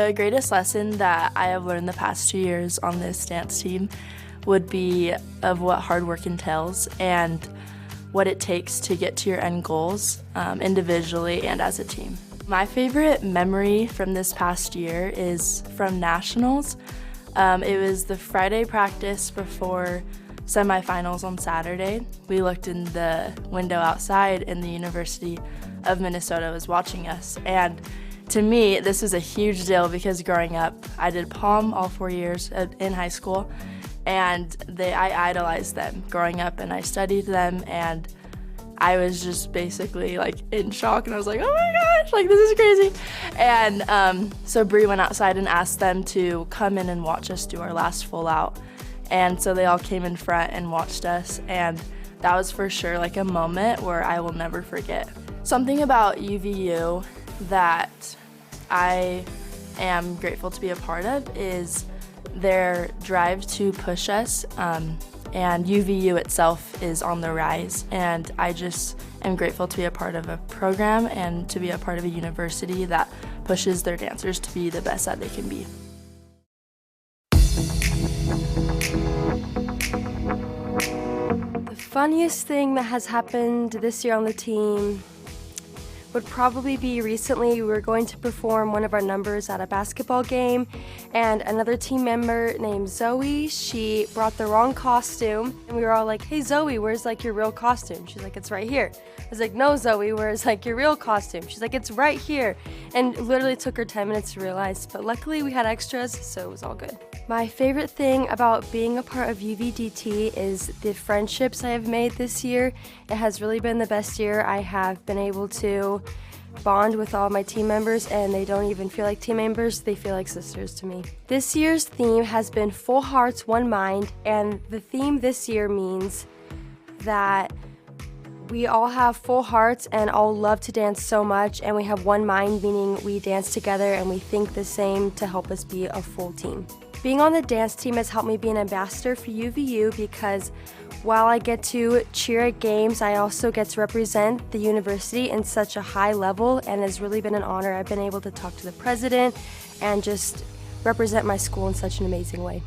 The greatest lesson that I have learned the past 2 years on this dance team would be of what hard work entails and what it takes to get to your end goals individually and as a team. My favorite memory from this past year is from nationals. It was the Friday practice before semifinals on Saturday. We looked in the window outside and the University of Minnesota was watching us. And to me, this was a huge deal because growing up, I did pom all 4 years in high school, and I idolized them growing up, and I studied them, and I was just basically like in shock, and I was like, oh my gosh, like this is crazy. And so Bree went outside and asked them to come in and watch us do our last full out. And so they all came in front and watched us, and that was for sure like a moment where I will never forget. Something about UVU that I am grateful to be a part of is their drive to push us, and UVU itself is on the rise, and I just am grateful to be a part of a program and to be a part of a university that pushes their dancers to be the best that they can be. The funniest thing that has happened this year on the team would probably be recently we were going to perform one of our numbers at a basketball game, and another team member named Zoe, she brought the wrong costume, and we were all like, hey Zoe, where's like your real costume? She's like, it's right here. I was like, no Zoe, where's like your real costume? She's like, it's right here. And literally took her 10 minutes to realize, but luckily we had extras, so it was all good. My favorite thing about being a part of UVDT is the friendships I have made this year. It has really been the best year. I have been able to bond with all my team members, and they don't even feel like team members, they feel like sisters to me. This year's theme has been Full Hearts, One Mind, and the theme this year means that we all have full hearts and all love to dance so much, and we have one mind, meaning we dance together and we think the same to help us be a full team. Being on the dance team has helped me be an ambassador for UVU because while I get to cheer at games, I also get to represent the university in such a high level, and it's really been an honor. I've been able to talk to the president and just represent my school in such an amazing way.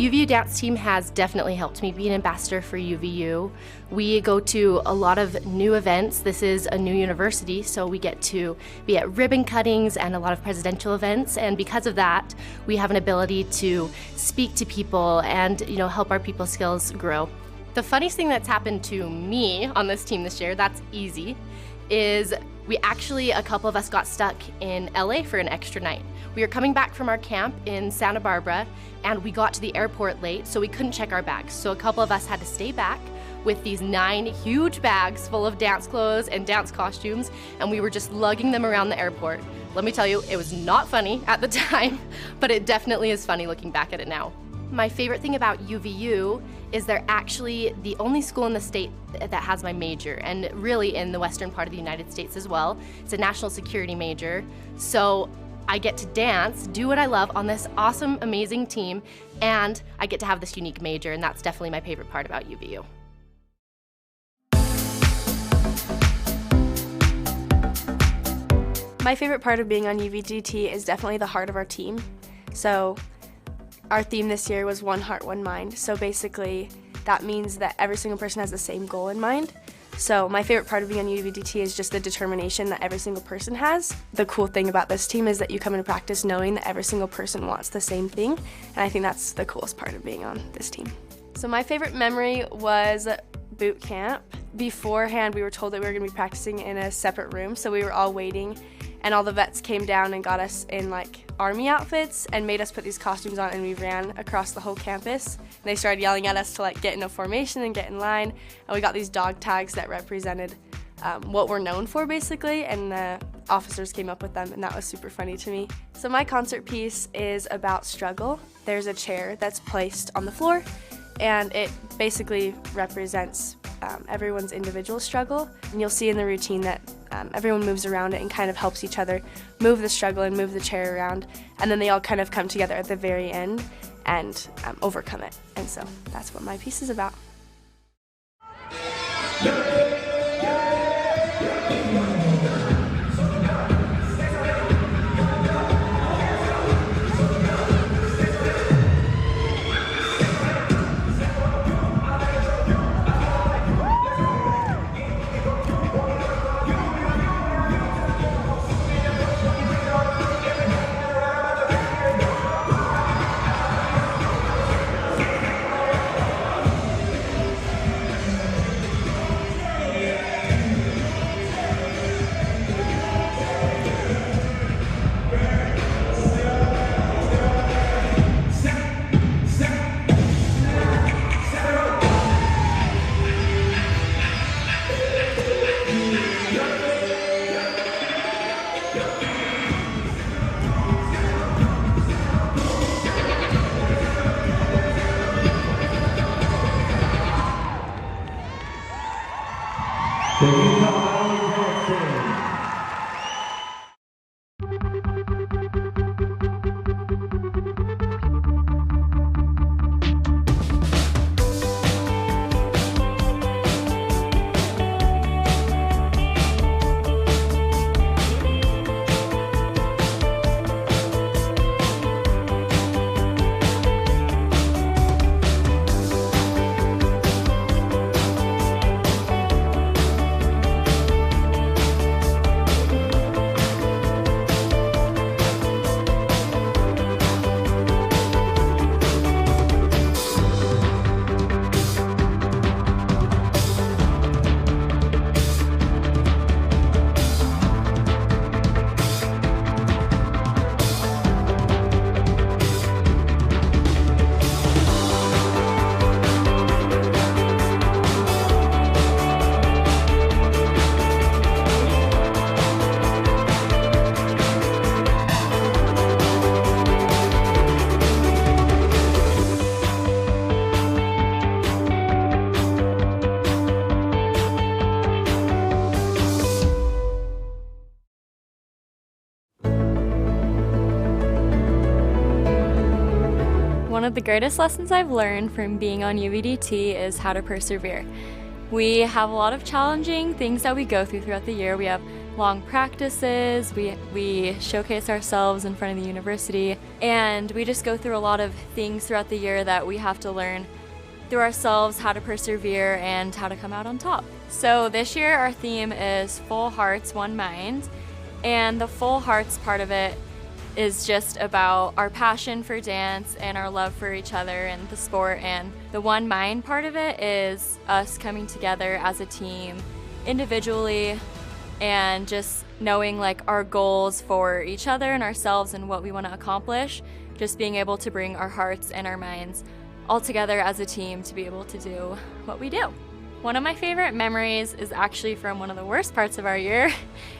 The UVU Dance Team has definitely helped me be an ambassador for UVU. We go to a lot of new events. This is a new university, so we get to be at ribbon cuttings and a lot of presidential events, and because of that, we have an ability to speak to people and help our people skills grow. The funniest thing that's happened to me on this team this year, that's easy, is a couple of us got stuck in LA for an extra night. We were coming back from our camp in Santa Barbara and we got to the airport late, so we couldn't check our bags. So a couple of us had to stay back with these 9 huge bags full of dance clothes and dance costumes, and we were just lugging them around the airport. Let me tell you, it was not funny at the time, but it definitely is funny looking back at it now. My favorite thing about UVU is they're actually the only school in the state that has my major, and really in the western part of the United States as well. It's a national security major, so I get to dance, do what I love on this awesome, amazing team, and I get to have this unique major, and that's definitely my favorite part about UVU. My favorite part of being on UVDT is definitely the heart of our team. So our theme this year was One Heart, One Mind. So basically that means that every single person has the same goal in mind. So my favorite part of being on UVDT is just the determination that every single person has. The cool thing about this team is that you come into practice knowing that every single person wants the same thing, and I think that's the coolest part of being on this team. So my favorite memory was boot camp. Beforehand, we were told that we were going to be practicing in a separate room, so we were all waiting, and all the vets came down and got us in army outfits and made us put these costumes on, and we ran across the whole campus. And they started yelling at us to get in a formation and get in line, and we got these dog tags that represented what we're known for basically, and the officers came up with them, and that was super funny to me. So my concert piece is about struggle. There's a chair that's placed on the floor, and it basically represents everyone's individual struggle, and you'll see in the routine that everyone moves around it and kind of helps each other move the struggle and move the chair around, and then they all kind of come together at the very end and overcome it. And so that's what my piece is about. One of the greatest lessons I've learned from being on UVDT is how to persevere. We have a lot of challenging things that we go through throughout the year. We have long practices, we showcase ourselves in front of the university, and we just go through a lot of things throughout the year that we have to learn through ourselves, how to persevere and how to come out on top. So this year our theme is Full Hearts, One Mind, and the Full Hearts part of it is just about our passion for dance and our love for each other and the sport, and the One Mind part of it is us coming together as a team individually and just knowing like our goals for each other and ourselves and what we want to accomplish, just being able to bring our hearts and our minds all together as a team to be able to do what we do. One of my favorite memories is actually from one of the worst parts of our year.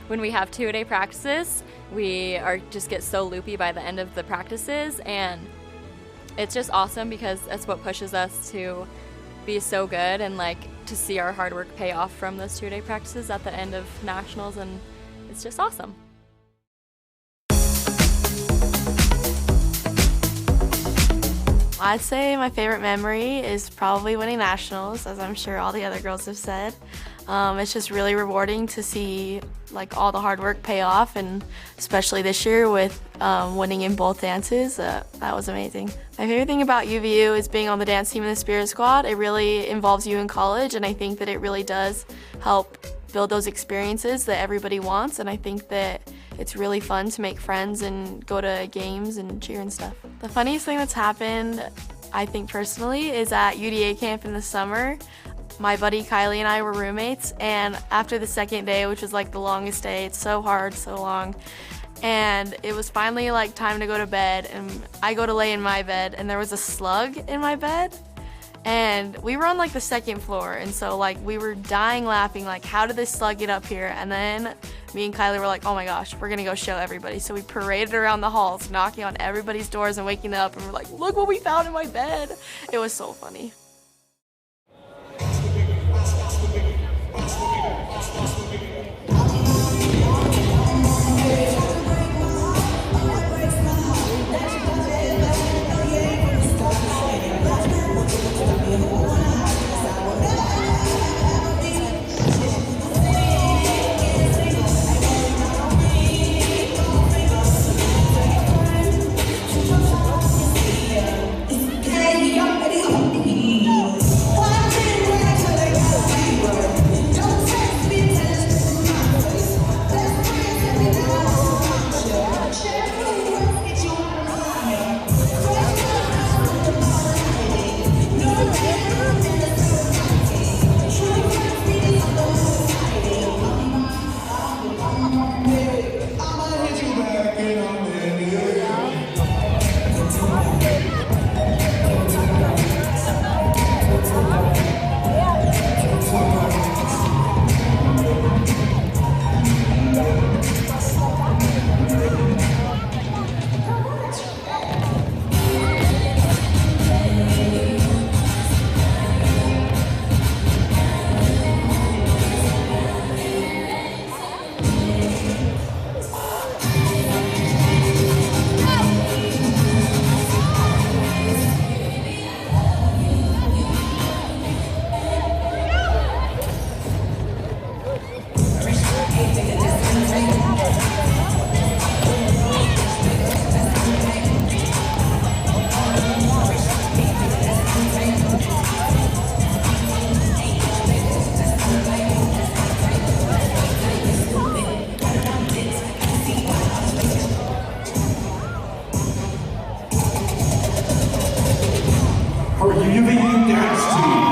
When we have 2-a-day practices, we just get so loopy by the end of the practices, and it's just awesome because that's what pushes us to be so good and like to see our hard work pay off from those 2-a-day practices at the end of nationals, and it's just awesome. I'd say my favorite memory is probably winning nationals, as I'm sure all the other girls have said. It's just really rewarding to see like all the hard work pay off, and especially this year with winning in both dances, that was amazing. My favorite thing about UVU is being on the dance team and the Spirit Squad. It really involves you in college, and I think that it really does help build those experiences that everybody wants, and I think that it's really fun to make friends and go to games and cheer and stuff. The funniest thing that's happened, I think personally, is at UDA camp in the summer. My buddy Kylie and I were roommates, and after the second day, which was like the longest day, it's so hard, so long, and it was finally like time to go to bed, and I go to lay in my bed, and there was a slug in my bed. And we were on like the second floor, and so like we were dying laughing, like how did this slug get up here? And then me and Kylie were like, oh my gosh, we're gonna go show everybody. So we paraded around the halls, knocking on everybody's doors and waking up, and we're like, look what we found in my bed. It was so funny. For UVU Dance Team.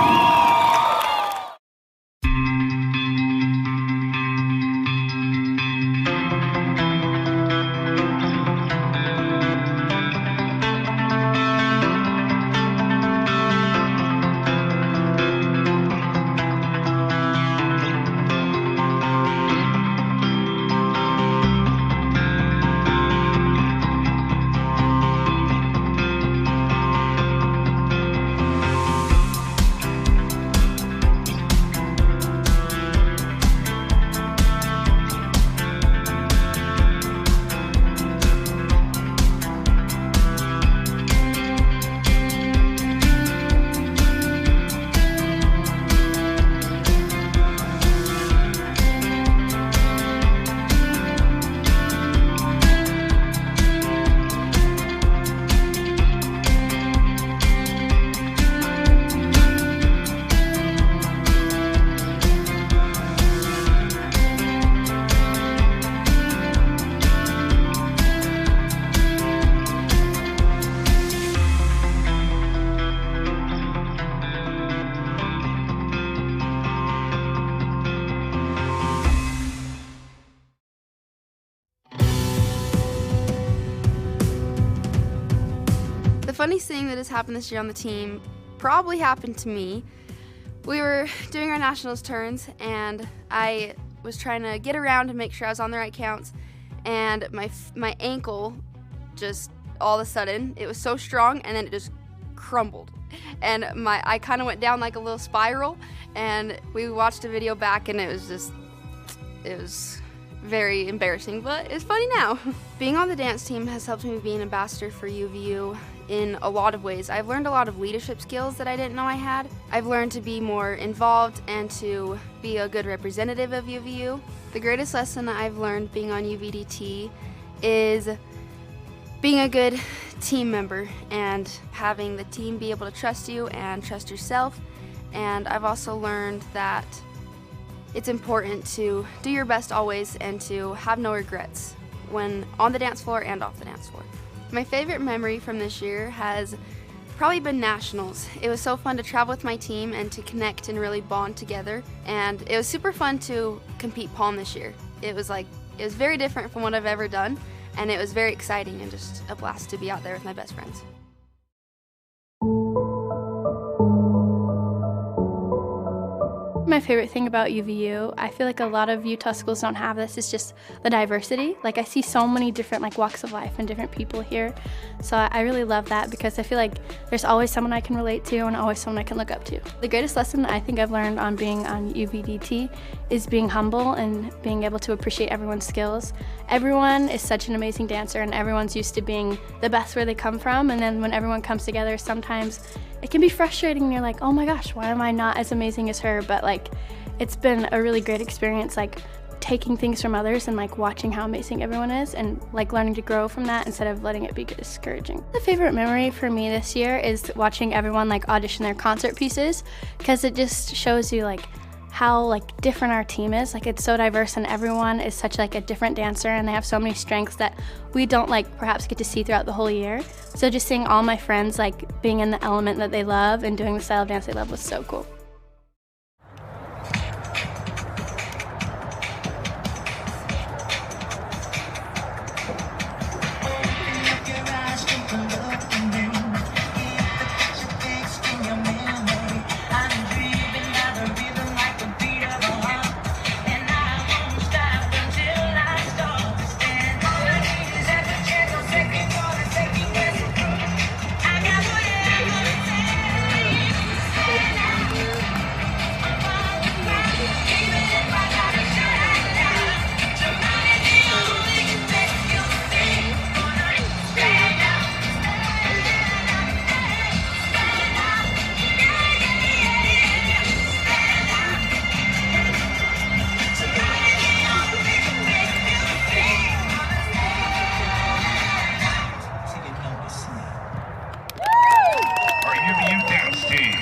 funniest thing that has happened this year on the team probably happened to me. We were doing our nationals turns, and I was trying to get around and make sure I was on the right counts, and my ankle just all of a sudden, it was so strong, and then it just crumbled. And I kind of went down like a little spiral, and we watched a video back, and it was very embarrassing, but it's funny now. Being on the dance team has helped me be an ambassador for UVU in a lot of ways. I've learned a lot of leadership skills that I didn't know I had. I've learned to be more involved and to be a good representative of UVU. The greatest lesson I've learned being on UVDT is being a good team member and having the team be able to trust you and trust yourself. And I've also learned that it's important to do your best always and to have no regrets when on the dance floor and off the dance floor. My favorite memory from this year has probably been nationals. It was so fun to travel with my team and to connect and really bond together. And it was super fun to compete palm this year. It was very different from what I've ever done, and it was very exciting and just a blast to be out there with my best friends. My favorite thing about UVU, I feel like a lot of Utah schools don't have this, is just the diversity. Like, I see so many different walks of life and different people here. So I really love that because I feel like there's always someone I can relate to and always someone I can look up to. The greatest lesson I think I've learned on being on UVDT is being humble and being able to appreciate everyone's skills. Everyone is such an amazing dancer and everyone's used to being the best where they come from, and then when everyone comes together, sometimes it can be frustrating and you're like, oh my gosh, why am I not as amazing as her? But it's been a really great experience, taking things from others and watching how amazing everyone is and learning to grow from that instead of letting it be discouraging. The favorite memory for me this year is watching everyone audition their concert pieces, because it just shows you how different our team is. It's so diverse and everyone is such a different dancer and they have so many strengths that we don't perhaps get to see throughout the whole year. So just seeing all my friends being in the element that they love and doing the style of dance they love was so cool. UVU Dance Team.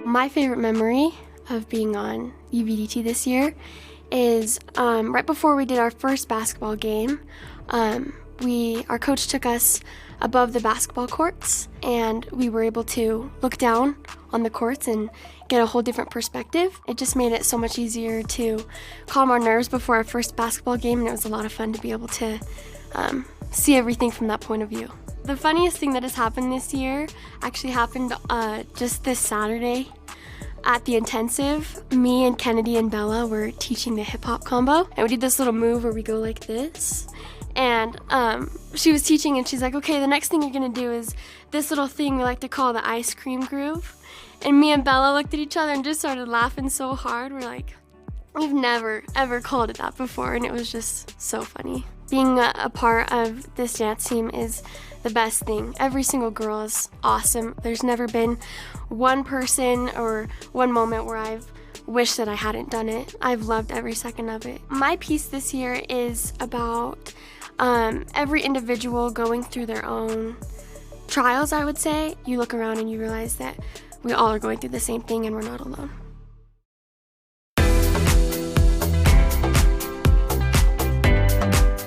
My favorite memory of being on UVDT this year is right before we did our first basketball game, our coach took us above the basketball courts, and we were able to look down on the courts and get a whole different perspective. It just made it so much easier to calm our nerves before our first basketball game, and it was a lot of fun to be able to see everything from that point of view. The funniest thing that has happened this year actually happened just this Saturday. At the intensive, me and Kennedy and Bella were teaching the hip-hop combo, and we did this little move where we go like this. And she was teaching, and she's like, okay, the next thing you're gonna do is this little thing we like to call the ice cream groove. And me and Bella looked at each other and just started laughing so hard. We're like, we've never, ever called it that before, and it was just so funny. Being a part of this dance team is the best thing. Every single girl is awesome. There's never been one person or one moment where I've wished that I hadn't done it. I've loved every second of it. My piece this year is about every individual going through their own trials, I would say. You look around and you realize that we all are going through the same thing and we're not alone.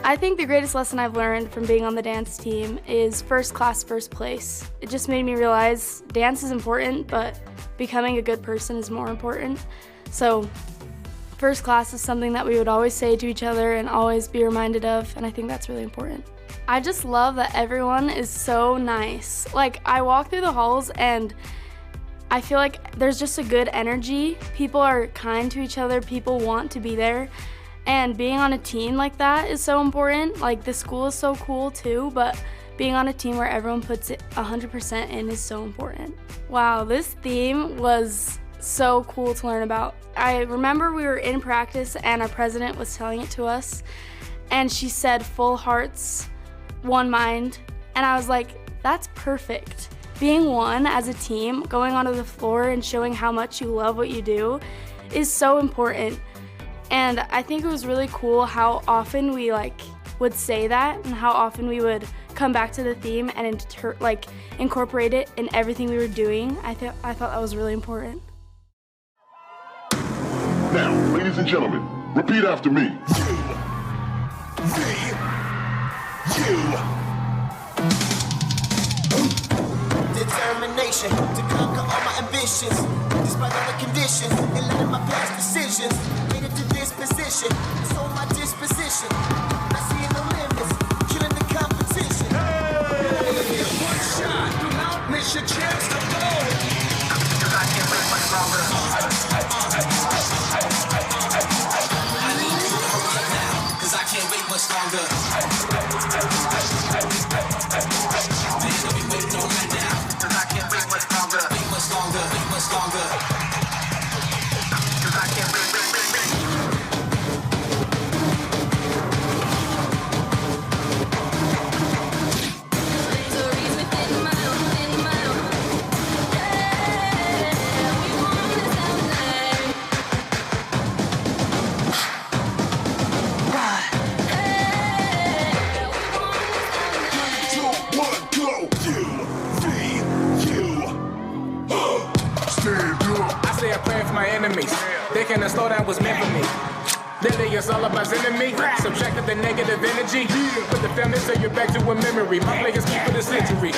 I think the greatest lesson I've learned from being on the dance team is first class, first place. It just made me realize dance is important, but becoming a good person is more important. So first class is something that we would always say to each other and always be reminded of, and I think that's really important. I just love that everyone is so nice. Like, I walk through the halls and I feel like there's just a good energy. People are kind to each other, people want to be there. And being on a team like that is so important. Like, the school is so cool too, but being on a team where everyone puts it 100% in is so important. Wow, this theme was so cool to learn about. I remember we were in practice and our president was telling it to us, and she said full hearts, one mind, and I was like, that's perfect. Being one as a team, going onto the floor and showing how much you love what you do is so important. And I think it was really cool how often we would say that and how often we would come back to the theme and incorporate it in everything we were doing. I thought that was really important. Now, ladies and gentlemen, repeat after me. Determination to conquer all my ambitions, despite all the conditions and letting my past decisions made it to this position. It's all my disposition. I see no limits, killing the competition. Hey! One shot, do not miss your chance to go. 'Cause I can't wait much longer. I need you to hurry up now, 'cause I can't wait much longer. Please don't be waiting on right now. 'Cause I can't wait much longer, wait much longer, wait much longer. 'Cause I can't wait. Thinking the slowdown was meant for me. Lately it's all about enemy. Subtracted the negative energy. Put the family take you back to a memory. My players keep for the century.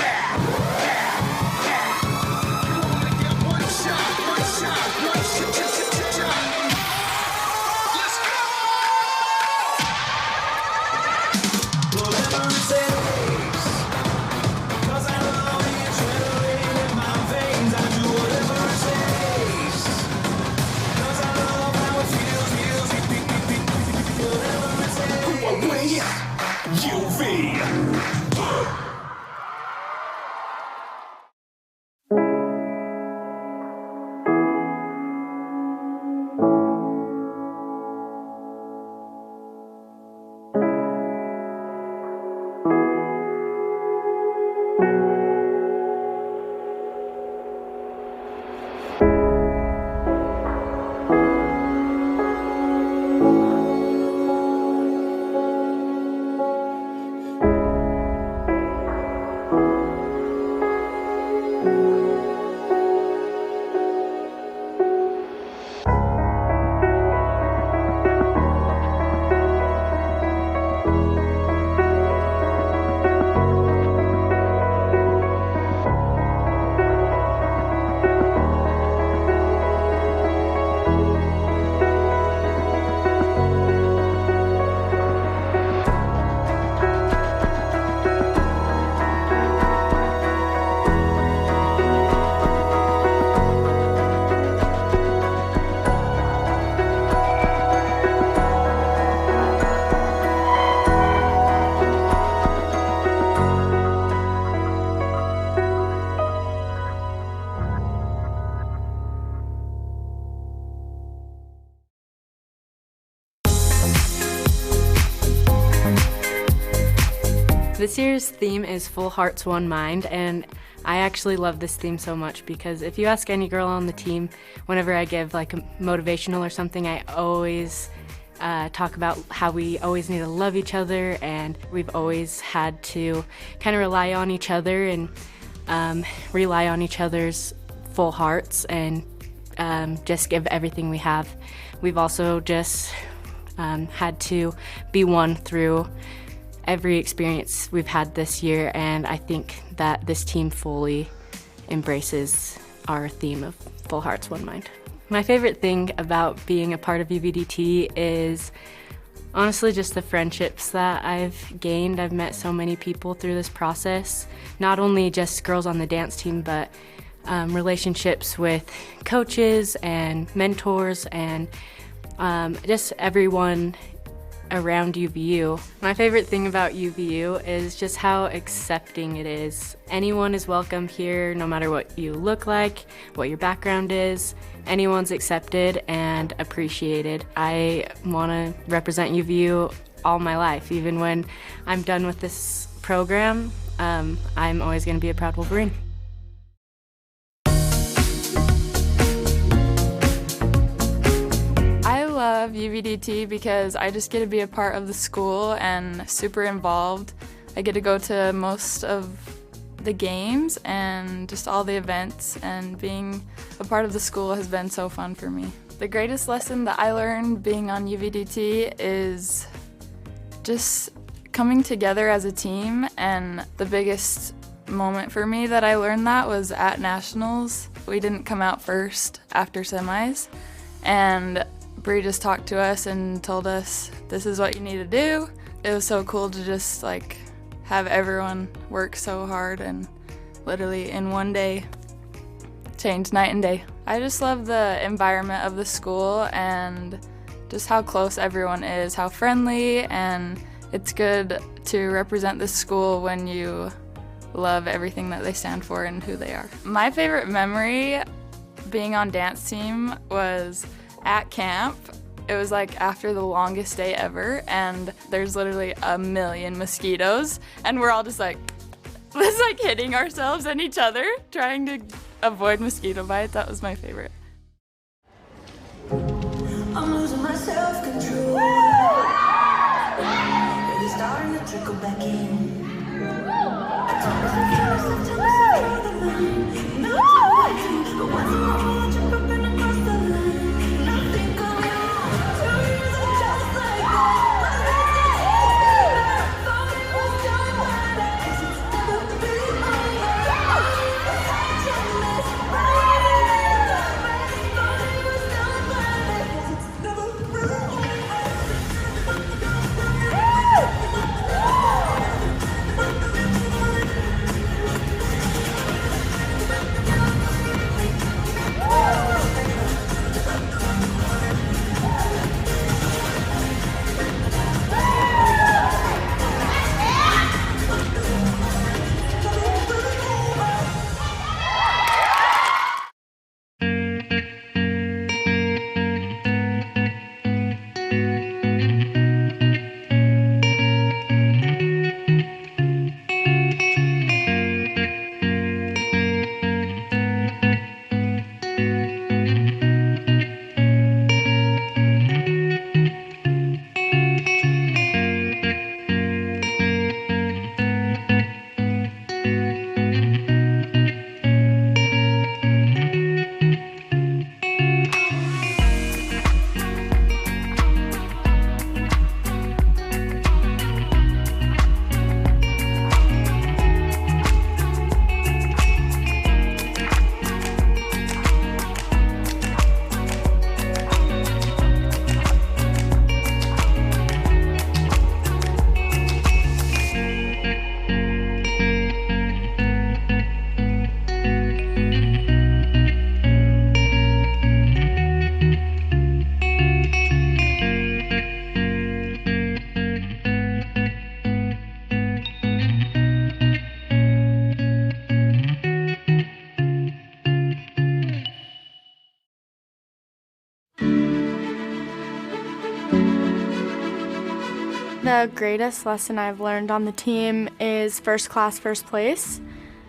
This year's theme is Full Hearts, One Mind, and I actually love this theme so much because if you ask any girl on the team, whenever I give like a motivational or something, I always talk about how we always need to love each other, and we've always had to kind of rely on each other and rely on each other's full hearts and just give everything we have. We've also just had to be one through every experience we've had this year, and I think that this team fully embraces our theme of Full Hearts, One Mind. My favorite thing about being a part of UVDT is honestly just the friendships that I've gained. I've met so many people through this process, not only just girls on the dance team, but relationships with coaches and mentors and just everyone around UVU. My favorite thing about UVU is just how accepting it is. Anyone is welcome here, no matter what you look like, what your background is. Anyone's accepted and appreciated. I want to represent UVU all my life. Even when I'm done with this program, I'm always going to be a proud Wolverine. I love UVDT because I just get to be a part of the school and super involved. I get to go to most of the games and just all the events, and being a part of the school has been so fun for me. The greatest lesson that I learned being on UVDT is just coming together as a team, and the biggest moment for me that I learned that was at nationals. We didn't come out first after semis, and Bree just talked to us and told us, this is what you need to do. It was so cool to just like have everyone work so hard and literally in one day change night and day. I just love the environment of the school and just how close everyone is, how friendly, and it's good to represent the school when you love everything that they stand for and who they are. My favorite memory being on dance team was at camp. It was like after the longest day ever, and there's literally a million mosquitoes, and we're all just like hitting ourselves and each other, trying to avoid mosquito bites. That was my favorite. I'm losing my self-control. It's starting to trickle back in. I told myself, tell myself, the mind. No, but once in a while, jump up and across the line. Nothing going on. 2 years of just like that. Thought it was done by that. 'Cause it's never been over. Such a mess. Thought it was done by that. 'Cause it's never been over. The greatest lesson I've learned on the team is first class, first place.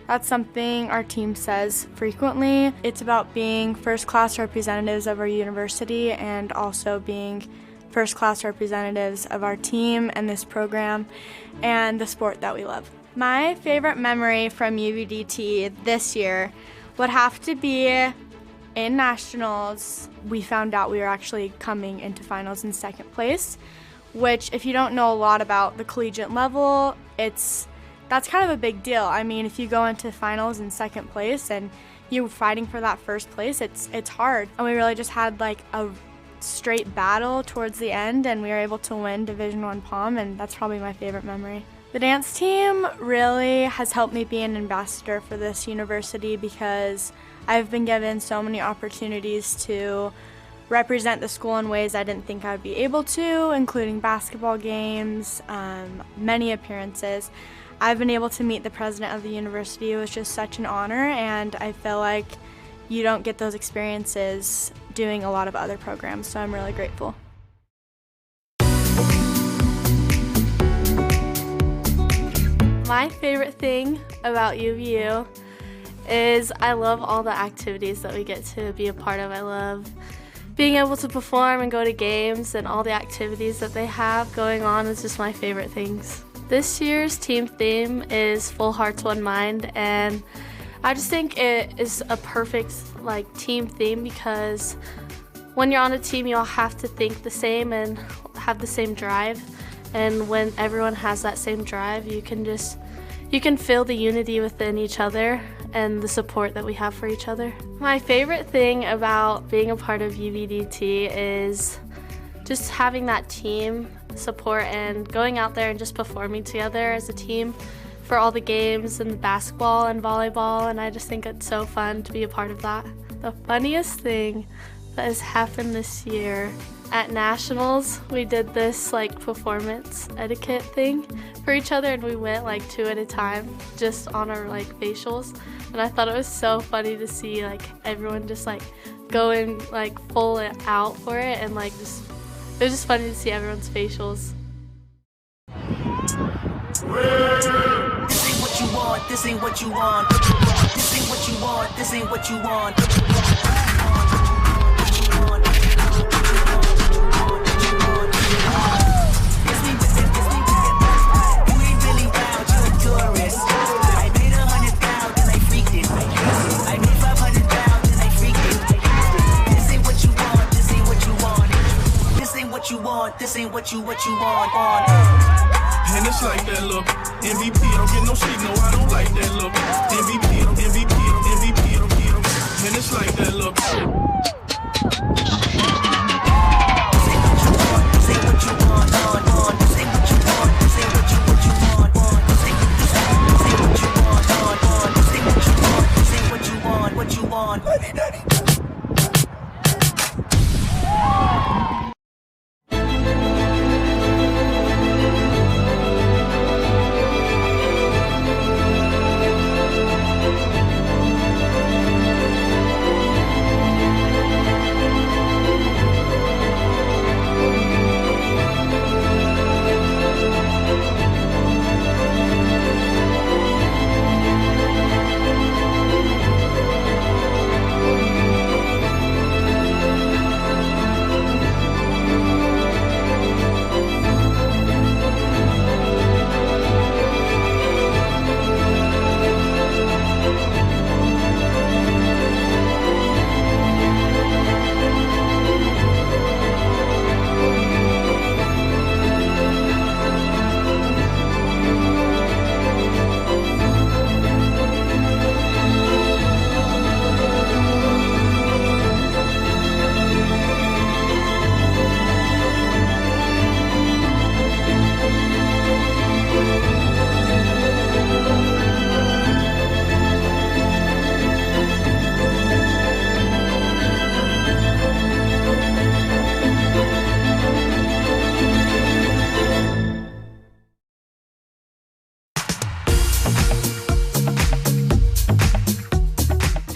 That's something our team says frequently. It's about being first class representatives of our university and also being first class representatives of our team and this program and the sport that we love. My favorite memory from UVDT this year would have to be in nationals. We found out we were actually coming into finals in second place, which if you don't know a lot about the collegiate level, that's kind of a big deal. I mean, if you go into finals in second place and you're fighting for that first place, it's hard. And we really just had like a straight battle towards the end, and we were able to win Division I Pom, and that's probably my favorite memory. The dance team really has helped me be an ambassador for this university because I've been given so many opportunities to represent the school in ways I didn't think I'd be able to, including basketball games, many appearances. I've been able to meet the president of the university. It was just such an honor, and I feel like you don't get those experiences doing a lot of other programs, so I'm really grateful. My favorite thing about UVU is I love all the activities that we get to be a part of. I love being able to perform and go to games, and all the activities that they have going on is just my favorite things. This year's team theme is Full Hearts, One Mind, and I just think it is a perfect team theme because when you're on a team, you all have to think the same and have the same drive. And when everyone has that same drive, you can feel the unity within each other and the support that we have for each other. My favorite thing about being a part of UVDT is just having that team support and going out there and just performing together as a team for all the games and basketball and volleyball, and I just think it's so fun to be a part of that. The funniest thing that has happened this year at nationals, we did this performance etiquette thing for each other, and we went 2 at a time just on our facials, and I thought it was so funny to see everyone just going full out for it, and it was just funny to see everyone's facials. This ain't what you want, this ain't what you want. This ain't what you want, this ain't what you want. This ain't what you want. And it's like that look. MVP, don't get no sleep, no, I don't like that look. MVP, and it's like that look. This ain't what you want, this ain't what you want, this ain't what you want, this ain't what you want, this ain't what you want, this ain't what you want, what you want.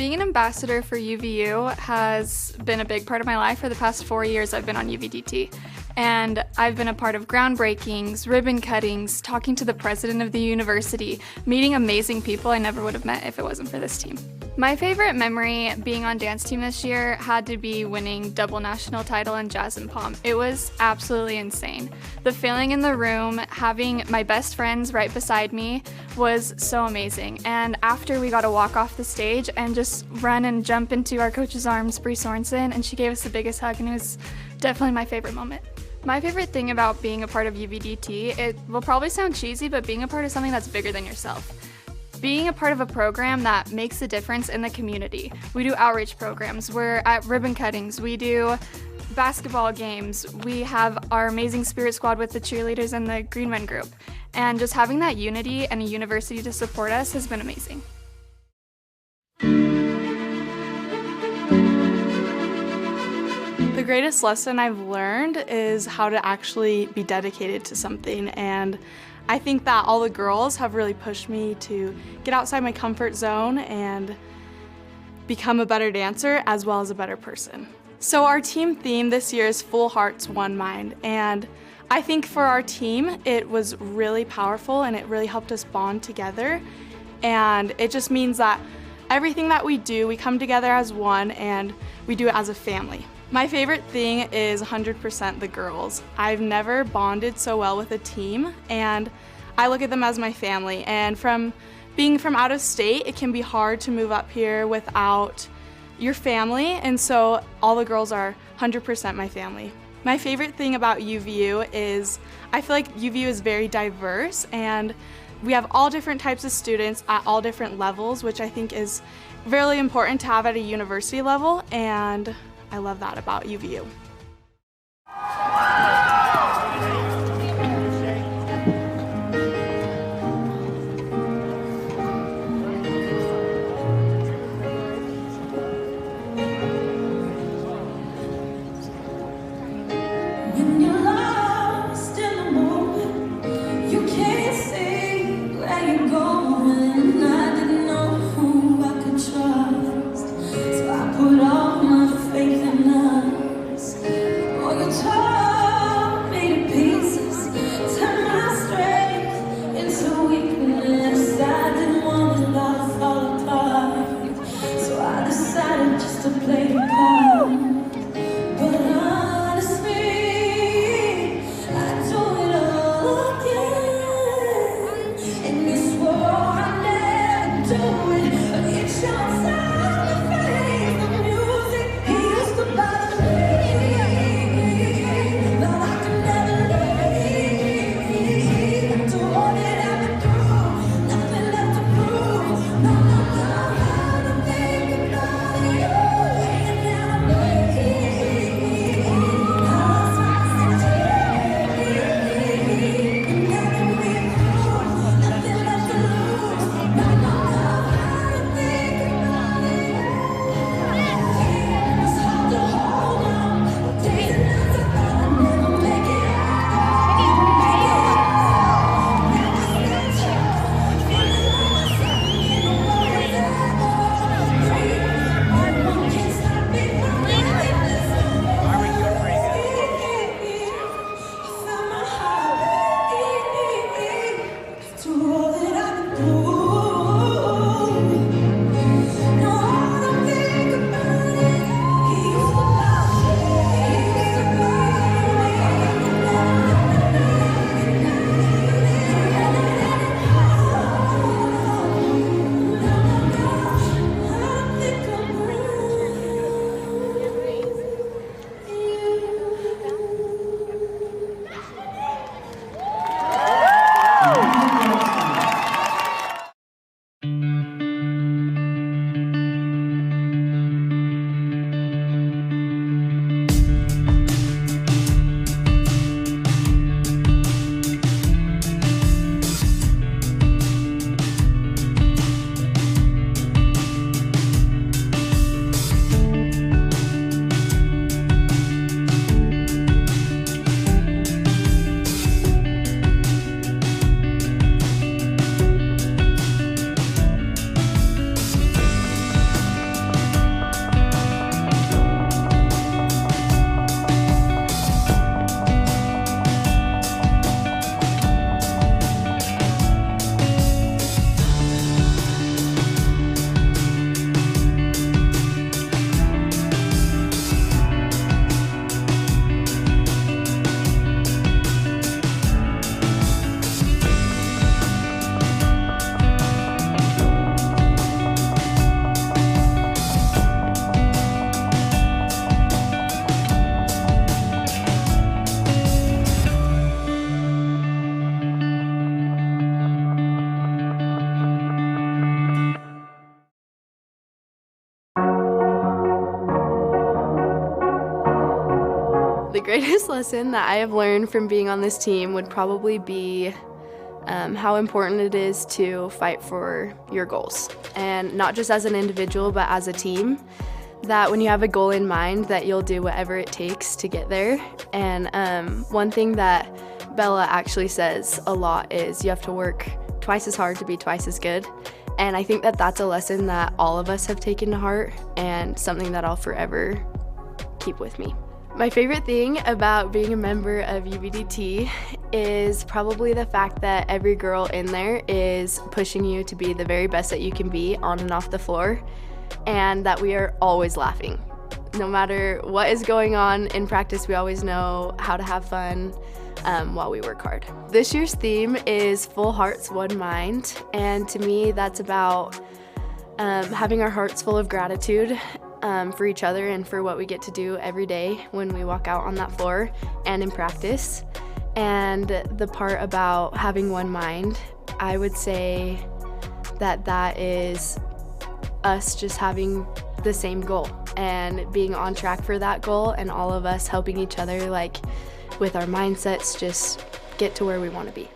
Being an ambassador for UVU has been a big part of my life. For the past 4 years I've been on UVDT, and I've been a part of groundbreakings, ribbon cuttings, talking to the president of the university, meeting amazing people I never would have met if it wasn't for this team. My favorite memory being on dance team this year had to be winning double national title in jazz and pom. It was absolutely insane. The feeling in the room, having my best friends right beside me was so amazing. And after we got to walk off the stage and just run and jump into our coach's arms, Bree Sorensen, and she gave us the biggest hug, and it was definitely my favorite moment. My favorite thing about being a part of UVDT, it will probably sound cheesy, but being a part of something that's bigger than yourself. Being a part of a program that makes a difference in the community. We do outreach programs, we're at ribbon cuttings, we do basketball games, we have our amazing spirit squad with the cheerleaders and the Green Men group. And just having that unity and a university to support us has been amazing. The greatest lesson I've learned is how to actually be dedicated to something, and I think that all the girls have really pushed me to get outside my comfort zone and become a better dancer as well as a better person. So our team theme this year is Full Hearts, One Mind, and I think for our team it was really powerful and it really helped us bond together, and it just means that everything that we do, we come together as one and we do it as a family. My favorite thing is 100% the girls. I've never bonded so well with a team, and I look at them as my family. And from being from out of state, it can be hard to move up here without your family, and so all the girls are 100% my family. My favorite thing about UVU is I feel like UVU is very diverse, and we have all different types of students at all different levels, which I think is really important to have at a university level, and I love that about UVU. When you're lost in the moment, you can't see where you're going. I didn't know who I could trust, so I put all my faith in us. Oh, you tore me to pieces, turned my strength into weakness. I didn't want it all to fall apart, so I decided just to play the part. But honestly, I'd do it all again. The greatest lesson that I have learned from being on this team would probably be how important it is to fight for your goals. And not just as an individual, but as a team. That when you have a goal in mind, that you'll do whatever it takes to get there. And one thing that Bella actually says a lot is you have to work twice as hard to be twice as good. And I think that that's a lesson that all of us have taken to heart and something that I'll forever keep with me. My favorite thing about being a member of UVDT is probably the fact that every girl in there is pushing you to be the very best that you can be on and off the floor, and that we are always laughing. No matter what is going on in practice, we always know how to have fun while we work hard. This year's theme is Full Hearts, One Mind, and to me that's about having our hearts full of gratitude for each other and for what we get to do every day when we walk out on that floor and in practice. And the part about having one mind, I would say that that is us just having the same goal and being on track for that goal, and all of us helping each other, like with our mindsets, just get to where we want to be.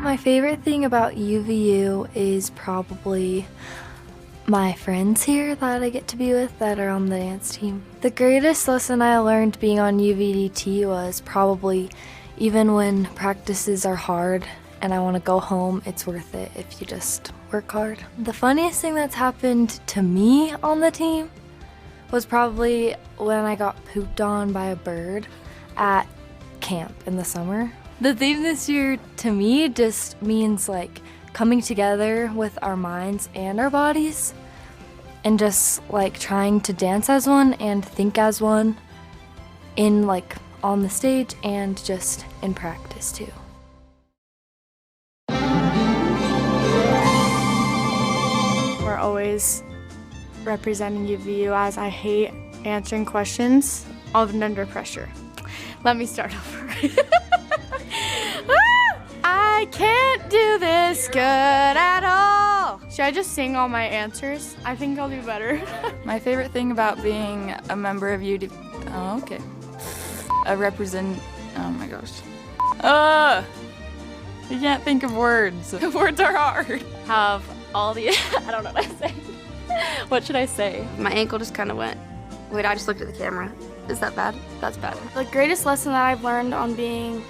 My favorite thing about UVU is probably my friends here that I get to be with that are on the dance team. The greatest lesson I learned being on UVDT was probably even when practices are hard and I want to go home, it's worth it if you just work hard. The funniest thing that's happened to me on the team was probably when I got pooped on by a bird at camp in the summer. The theme this year to me just means like coming together with our minds and our bodies and just like trying to dance as one and think as one in like on the stage and just in practice too. We're always representing UVU, as I hate answering questions under pressure. Let me start over. I can't do this good at all. Should I just sing all my answers? I think I'll do better. My favorite thing about being a member of UD... Oh, okay. Oh my gosh. You can't think of words. Words are hard. Have all the... I don't know what I say. What should I say? My ankle just kind of went. Wait, I just looked at the camera. Is that bad? That's bad. The greatest lesson that I've learned on being...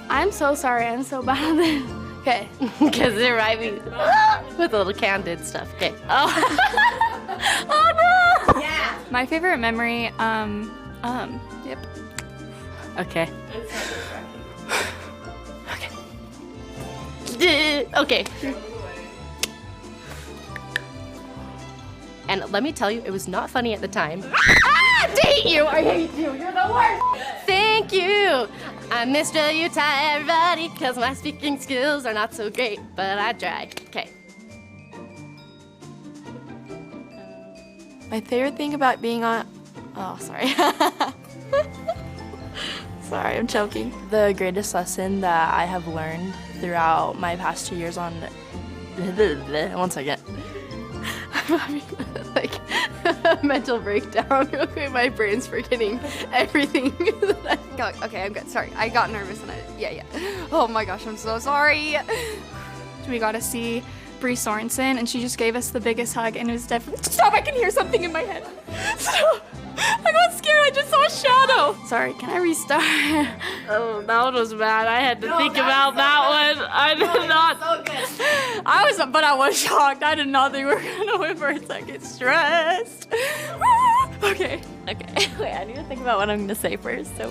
I'm so sorry, I'm so bad at this. Okay. Because they're writing with a little candid stuff. Okay. Oh no! Yeah. My favorite memory, yep. Okay. Okay. And let me tell you, it was not funny at the time. I hate you! I hate you! You're the worst! Thank you! I'm Mr. Utah, everybody, because my speaking skills are not so great, but I tried. Okay. My favorite thing about being on... Oh, sorry. Sorry, I'm choking. The greatest lesson that I have learned throughout my past 2 years on... One second. I'm having like a mental breakdown. Okay, my brain's forgetting everything that I got. Okay, I'm good. Sorry, I got nervous and yeah. Oh my gosh, I'm so sorry. We got to see Bree Sorensen, and she just gave us the biggest hug, and it was definitely... Stop, I can hear something in my head. Stop. I got scared, I just saw a shadow. Sorry, can I restart? Oh, that one was bad. I had to think about that one. I did not. So good. But I was shocked. I did not think we were gonna win for a second. Stressed. Okay. Wait, I need to think about what I'm gonna say first. So,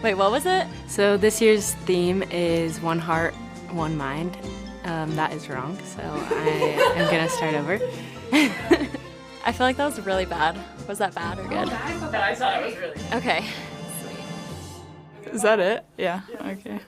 wait, what was it? So this year's theme is One Heart, One Mind. That is wrong, so I am gonna start over. I feel like that was really bad. Was that bad or good? I thought it was really good. Okay. Is that it? Yeah, okay.